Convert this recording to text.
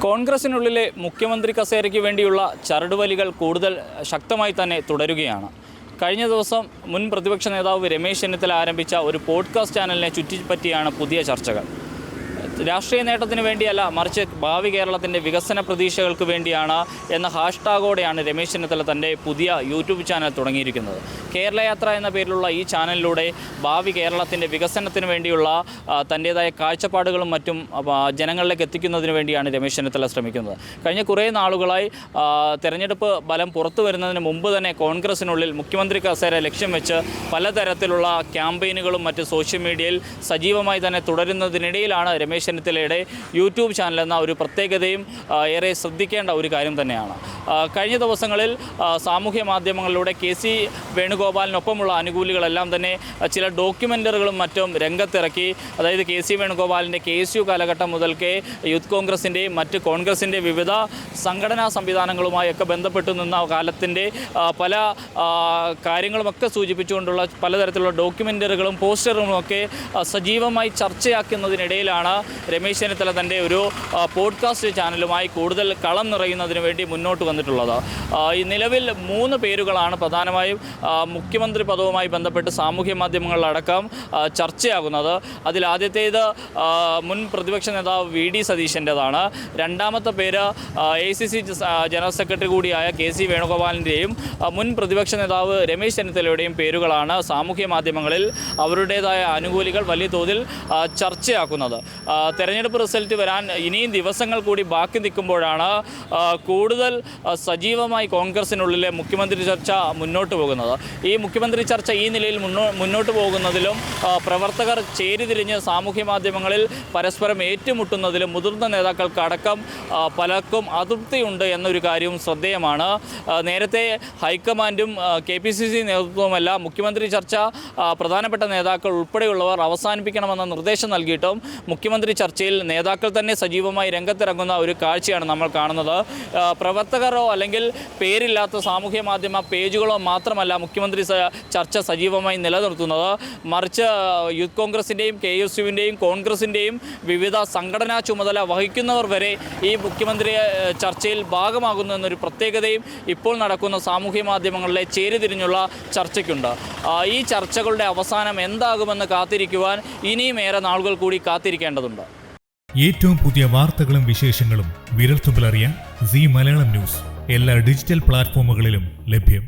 കോൺഗ്രസിനുള്ളിലെ മുഖ്യമന്ത്രി കസേരയ്ക്ക് വേണ്ടിയുള്ള ചരടുവലികൾ കൂടുതൽ ശക്തമായി തന്നെ തുടരുകയാണ്. കഴിഞ്ഞ ദിവസം മുൻ പ്രതിപക്ഷ നേതാവ് രമേശ് ചെന്നിത്തല ആരംഭിച്ച ഒരു പോഡ്കാസ്റ്റ് ചാനലിനെ ചുറ്റിപ്പറ്റിയാണ് പുതിയ ചർച്ചകൾ. രാഷ്ട്രീയ നേട്ടത്തിന് വേണ്ടിയല്ല, മറിച്ച് ഭാവി കേരളത്തിൻ്റെ വികസന പ്രതീക്ഷകൾക്ക് വേണ്ടിയാണ് എന്ന ഹാഷ്ടാഗോടെയാണ് രമേശ് ചെന്നിത്തല തൻ്റെ പുതിയ യൂട്യൂബ് ചാനൽ തുടങ്ങിയിരിക്കുന്നത്. കേരളയാത്ര എന്ന പേരിലുള്ള ഈ ചാനലിലൂടെ ഭാവി കേരളത്തിൻ്റെ വികസനത്തിന് വേണ്ടിയുള്ള തൻ്റേതായ കാഴ്ചപ്പാടുകളും മറ്റും ജനങ്ങളിലേക്ക് എത്തിക്കുന്നതിന് വേണ്ടിയാണ് രമേശ് ചെന്നിത്തല ശ്രമിക്കുന്നത്. കഴിഞ്ഞ കുറേ നാളുകളായി തെരഞ്ഞെടുപ്പ് ഫലം പുറത്തു വരുന്നതിന് മുമ്പ് തന്നെ കോൺഗ്രസിനുള്ളിൽ മുഖ്യമന്ത്രി കസേര ലക്ഷ്യം വെച്ച് പലതരത്തിലുള്ള ക്യാമ്പയിനുകളും മറ്റ് സോഷ്യൽ മീഡിയയിൽ സജീവമായി തന്നെ തുടരുന്നതിനിടയിലാണ് രമേശ് ചെന്നിത്തലയുടെ യൂട്യൂബ് ചാനൽ എന്ന ഒരു പ്രത്യേകതയും ഏറെ ശ്രദ്ധിക്കേണ്ട ഒരു കാര്യം തന്നെയാണ്. കഴിഞ്ഞ ദിവസങ്ങളിൽ സാമൂഹ്യ മാധ്യമങ്ങളിലൂടെ KC വേണുഗോപാലിനൊപ്പമുള്ള അനുകൂലികളെല്ലാം തന്നെ ചില ഡോക്യുമെൻ്ററികളും മറ്റും രംഗത്തിറക്കി. അതായത് KC വേണുഗോപാലിൻ്റെ KSU കാലഘട്ടം മുതൽക്കേ യൂത്ത് കോൺഗ്രസിൻ്റെയും മറ്റ് കോൺഗ്രസിൻ്റെ വിവിധ സംഘടനാ സംവിധാനങ്ങളുമായൊക്കെ ബന്ധപ്പെട്ടു നിന്ന കാലത്തിൻ്റെ പല കാര്യങ്ങളുമൊക്കെ സൂചിപ്പിച്ചുകൊണ്ടുള്ള പലതരത്തിലുള്ള ഡോക്യുമെൻ്ററികളും പോസ്റ്ററുകളുമൊക്കെ സജീവമായി ചർച്ചയാക്കുന്നതിനിടയിലാണ് രമേശ് ചെന്നിത്തല തൻ്റെ ഒരു പോഡ്കാസ്റ്റ് ചാനലുമായി കൂടുതൽ കളം നിറയുന്നതിന് വേണ്ടി മുന്നോട്ട് വന്നിട്ടുള്ളത്. ഈ നിലവിൽ 3 പേരുകളാണ് പ്രധാനമായും മുഖ്യമന്ത്രി പദവുമായി ബന്ധപ്പെട്ട് സാമൂഹ്യ മാധ്യമങ്ങളിലടക്കം ചർച്ചയാകുന്നത്. അതിലാദ്യത്തേത് മുൻ പ്രതിപക്ഷ നേതാവ് VD സതീശൻ്റെതാണ്. രണ്ടാമത്തെ പേര് ACC ജനറൽ സെക്രട്ടറി കൂടിയായ KC വേണുഗോപാലിൻ്റെയും മുൻ പ്രതിപക്ഷ നേതാവ് രമേശ് ചെന്നിത്തലയുടെയും പേരുകളാണ് സാമൂഹ്യ മാധ്യമങ്ങളിൽ അവരുടേതായ അനുകൂലികൾ വലിയ തോതിൽ ചർച്ചയാക്കുന്നത്. തെരഞ്ഞെടുപ്പ് റിസൾട്ട് വരാൻ ഇനിയും ദിവസങ്ങൾ കൂടി ബാക്കി നിൽക്കുമ്പോഴാണ് കൂടുതൽ സജീവമായി കോൺഗ്രസിനുള്ളിലെ മുഖ്യമന്ത്രി ചർച്ച മുന്നോട്ട് പോകുന്നത്. ഈ മുഖ്യമന്ത്രി ചർച്ച ഈ നിലയിൽ മുന്നോട്ട് പോകുന്നതിലും പ്രവർത്തകർ ചേരിതിരിഞ്ഞ് സാമൂഹ്യ മാധ്യമങ്ങളിൽ പരസ്പരം ഏറ്റുമുട്ടുന്നതിലും മുതിർന്ന നേതാക്കൾക്കടക്കം പലർക്കും അതൃപ്തിയുണ്ട് എന്നൊരു കാര്യവും ശ്രദ്ധേയമാണ്. നേരത്തെ ഹൈക്കമാൻഡും KPCC നേതൃത്വവുമെല്ലാം മുഖ്യമന്ത്രി ചർച്ച പ്രധാനപ്പെട്ട നേതാക്കൾ ഉൾപ്പെടെയുള്ളവർ അവസാനിപ്പിക്കണമെന്ന നിർദ്ദേശം നൽകിയിട്ടും മുഖ്യമന്ത്രി ചർച്ചയിൽ നേതാക്കൾ തന്നെ സജീവമായി രംഗത്തിറങ്ങുന്ന ഒരു കാഴ്ചയാണ് നമ്മൾ കാണുന്നത്. പ്രവർത്തകരോ അല്ലെങ്കിൽ പേരില്ലാത്ത സാമൂഹ്യ മാധ്യമ പേജുകളോ മാത്രമല്ല മുഖ്യമന്ത്രി ചർച്ച സജീവമായി നിലനിർത്തുന്നത്, മറിച്ച് യൂത്ത് കോൺഗ്രസിൻ്റെയും KSUവിൻ്റെയും കോൺഗ്രസിൻ്റെയും വിവിധ സംഘടനാ ചുമതല വഹിക്കുന്നവർ വരെ ഈ മുഖ്യമന്ത്രി ചർച്ചയിൽ ഭാഗമാകുന്നു എന്നൊരു പ്രത്യേകതയും ഇപ്പോൾ നടക്കുന്ന സാമൂഹ്യ മാധ്യമങ്ങളിലെ ചേരിതിരിഞ്ഞുള്ള ചർച്ചയ്ക്കുണ്ട്. ഈ ചർച്ചകളുടെ അവസാനം എന്താകുമെന്ന് കാത്തിരിക്കുവാൻ ഇനിയും ഏറെ നാളുകൾ കൂടി കാത്തിരിക്കേണ്ടതുണ്ട്. ഏറ്റവും പുതിയ വാർത്തകളും വിശേഷങ്ങളും വിരൽത്തുമ്പിലറിയാൻ Zee മലയാളം ന്യൂസ് എല്ലാ ഡിജിറ്റൽ പ്ലാറ്റ്ഫോമുകളിലും ലഭ്യം.